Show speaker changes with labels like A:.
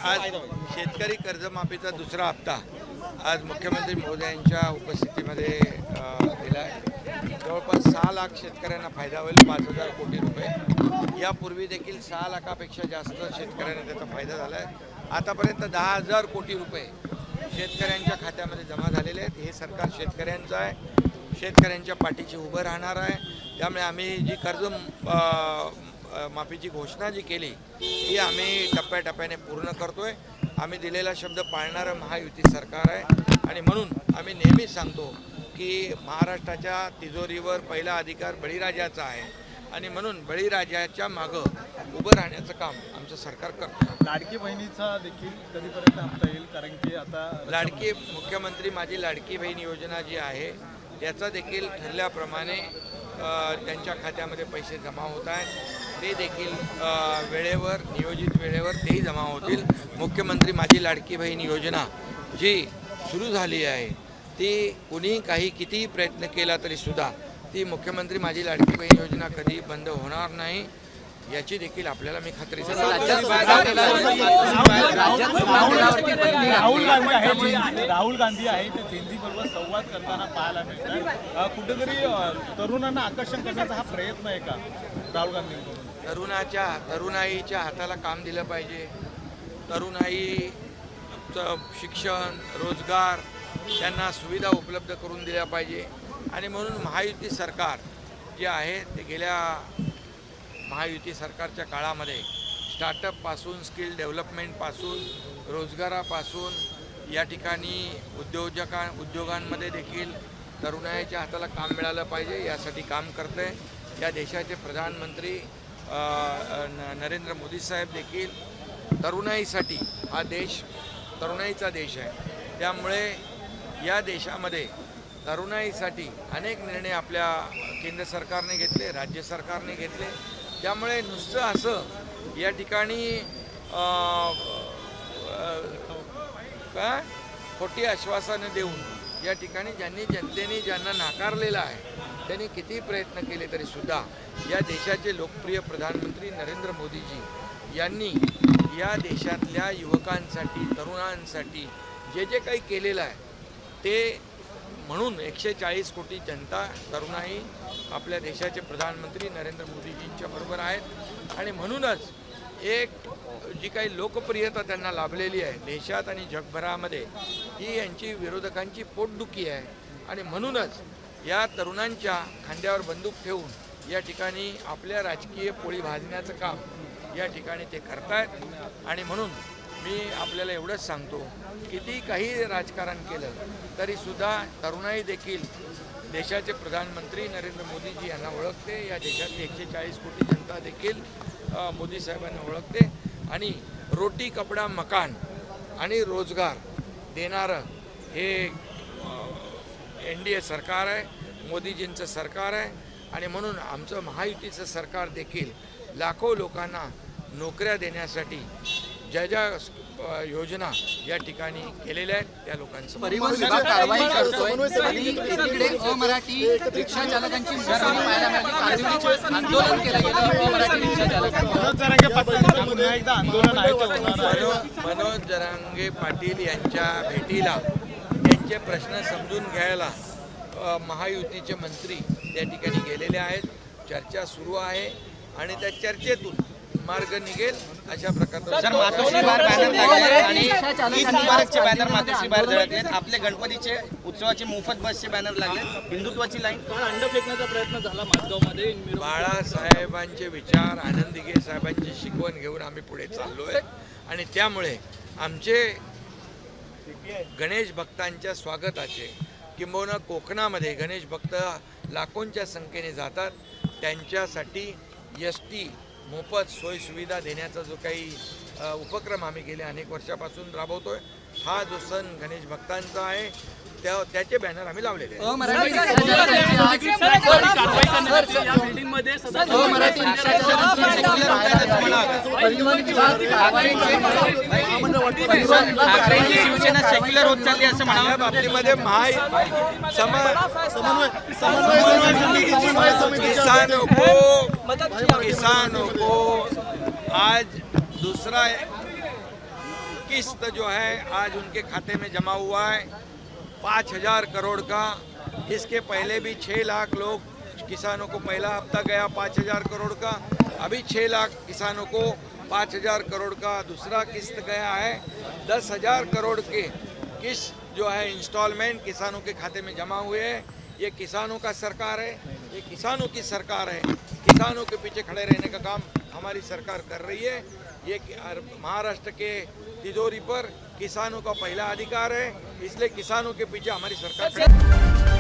A: आज शेतकरी कर्जमाफीचा दुसरा हप्ता आज मुख्यमंत्री महोदयांच्या उपस्थितीमध्ये दिला आहे। जवळपास 6 लाख शेतकऱ्यांना फायदा होईल, 5,000 कोटी रुपये। यापूर्वी देखील 6 लाखापेक्षा जास्त शेतकऱ्यांना त्याचा फायदा झाला आहे। आतापर्यंत 10,000 कोटी रुपये शेतकऱ्यांच्या खात्यामध्ये जमा झालेले आहेत। हे सरकार शेतकऱ्यांचं आहे, शेतकऱ्यांच्या पाठीशी उभं राहणार आहे। त्यामुळे आम्ही जी कर्ज माफीची घोषणा जी केली ती आम्ही टप्प्याटप्प्याने पूर्ण करतोय। आम्ही दिलेला शब्द पाळणारं महायुती सरकार आहे आणि म्हणून आम्ही नेहमीच सांगतो की महाराष्ट्राच्या तिजोरीवर पहिला अधिकार बळीराजाचा आहे आणि म्हणून बळीराजाच्या मागं उभं राहण्याचं काम आमचं सरकार करतं।
B: लाडकी बहिणीचा देखील कधीपर्यंत हप्ता येईल? कारण की आता
A: लाडकी मुख्यमंत्री माझी लाडकी बहीण योजना जी आहे त्याचा देखील ठरल्याप्रमाणे त्यांच्या खात्यामध्ये पैसे जमा होत आहेत। ते देखील वेळेवर नियोजित वेळेवर तेही जमा होतील। मुख्यमंत्री माझी लाडकी बहीण योजना जी सुरू झाली आहे ती कुणी काही कितीही प्रयत्न केला तरीसुद्धा ती मुख्यमंत्री माझी लाडकी बहीण योजना कधी बंद होणार नाही याची देखील आपल्याला मी खात्री देतो।
B: राहुल गांधी आहे ते जेंझीबरोबर संवाद करताना पाहायला मिळतात। कुठेतरी तरुणांना आकर्षण करण्याचा हा प्रयत्न आहे का राहुल गांधींकडून?
A: तरुणाईच्या हाताला काम दिलं पाहिजे। तरुणाईचं शिक्षण, रोजगार त्यांना सुविधा उपलब्ध करून दिल्या पाहिजे आणि म्हणून महायुती सरकार जे आहे ते गेल्या महायुती सरकारच्या काळामध्ये स्टार्टअपपासून स्किल डेव्हलपमेंटपासून रोजगारापासून या ठिकाणी उद्योगांमध्ये देखील तरुणाईच्या हाताला काम मिळालं पाहिजे यासाठी काम करते। या देशाचे प्रधानमंत्री नरेंद्र मोदी साहेब देखील तरुणाईसाठी हा देश तरुणाईचा देश आहे। त्यामुळे या देशामध्ये तरुणाईसाठी अनेक निर्णय आपल्या केंद्र सरकारने घेतले, राज्य सरकारने घेतले। त्यामुळे नुसतं असं या ठिकाणी काय खोटी आश्वासनं देऊन या ठिकाणी जनतेने ज्यांना नाकारलेलं आहे त्यांनी किती प्रयत्न केले तरीसुद्धा या देशाचे लोकप्रिय प्रधानमंत्री नरेंद्र मोदीजी यांनी या देशातल्या युवकांसाठी तरुणांसाठी जे जे काही केलेलं आहे ते म्हणून 140 कोटी जनता तरुणाई आपल्या देशाचे प्रधानमंत्री नरेंद्र मोदीजींच्या बरोबर आहेत आणि म्हणूनच एक जी काही लोकप्रियता त्यांना लाभलेली आहे देशात आणि जगभरामध्ये ही यांची विरोधकांची पोटदुखी आहे आणि म्हणूनच या तरुणांच्या खांद्यावर बंदूक ठेवून या ठिकाणी आपल्या राजकीय पोळी भाजण्याचं काम या ठिकाणी ते करतायत आणि म्हणून मी आपल्याला एवढंच सांगतो किती काही राजकारण केलं तरीसुद्धा तरुणाई देखील देशाचे प्रधानमंत्री नरेंद्र मोदीजी यांना ओळखते। या देशातली 140 कोटी जनता देखील मोदी साहेबांना ओळखते आणि रोटी कपडा मकान आणि रोजगार देणारं हे NDA सरकार आहे, मोदीजींचं सरकार आहे आणि म्हणून आमचं महायुतीचं सरकार देखील लाखो लोकांना नोकऱ्या देण्यासाठी ज्या ज्या योजना या ठिकाणी केलेल्या आहेत त्या लोकांचं
C: परिवहन विभाग कारवाई करतोय आणि इकडे अमराठी रिक्षा चालकांची मुसळी पाहायला मिळाली। आंदोलन केलं गेलं अमराठी रिक्षा चालकांचं।
A: मनोज जरांगे पाटील यांच्या भेटीला त्यांचे प्रश्न समजून घ्यायला महायुतीचे मंत्री त्या ठिकाणी गेलेले आहेत। चर्चा सुरू आहे आणि त्या चर्चेतून मार्ग निघेल अशा प्रकारचा
D: मातोश्री बार बॅनर लागले आणि ईद मुबारकचे बॅनर मातोश्री बार जळले। आपले गणपतीचे उत्सवाचे मोफत बसचे बॅनर लागले। हिंदुत्वाची लाईन
B: अंड फेकण्याचा प्रयत्न झाला माझगावमध्ये।
A: बाळासाहेबांचे विचार आनंदीगे साहेबांची शिकवण घेऊन आम्ही पुढे चाललोय आणि त्यामुळे आमचे गणेश भक्तांच्या स्वागताचे किंबहुना कोकणामध्ये गणेश भक्त लाखोंच्या संख्येने जातात त्यांच्यासाठी ST मोफत सोयीसुविधा देण्याचा जो काही उपक्रम आम्ही गेल्या अनेक वर्षापासून राबवतोय हा जो सण गणेश भक्तांचा आहे त्याचे बॅनर आम्ही लावलेले आहेत।
D: शिवसेना सेक्युलर होत चालली असं म्हणावं।
A: बाबतीमध्ये किसानों को आज दूसरा किस्त जो है आज उनके खाते में जमा हुआ है 5,000 करोड़ का। इसके पहले भी 6 लाख लोग किसानों को पहला हफ्ता गया 5,000 करोड़ का, अभी 6 लाख किसानों को 5,000 करोड़ का दूसरा किस्त गया है। 10,000 करोड़ के किस्त जो है इंस्टॉलमेंट किसानों के खाते में जमा हुए हैं। ये किसानों का सरकार है, ये किसानों की सरकार है। किसानों के पीछे खड़े रहने का काम हमारी सरकार कर रही है। ये महाराष्ट्र के तिजोरी पर किसानों का पहला अधिकार है, इसलिए किसानों के पीछे हमारी सरकार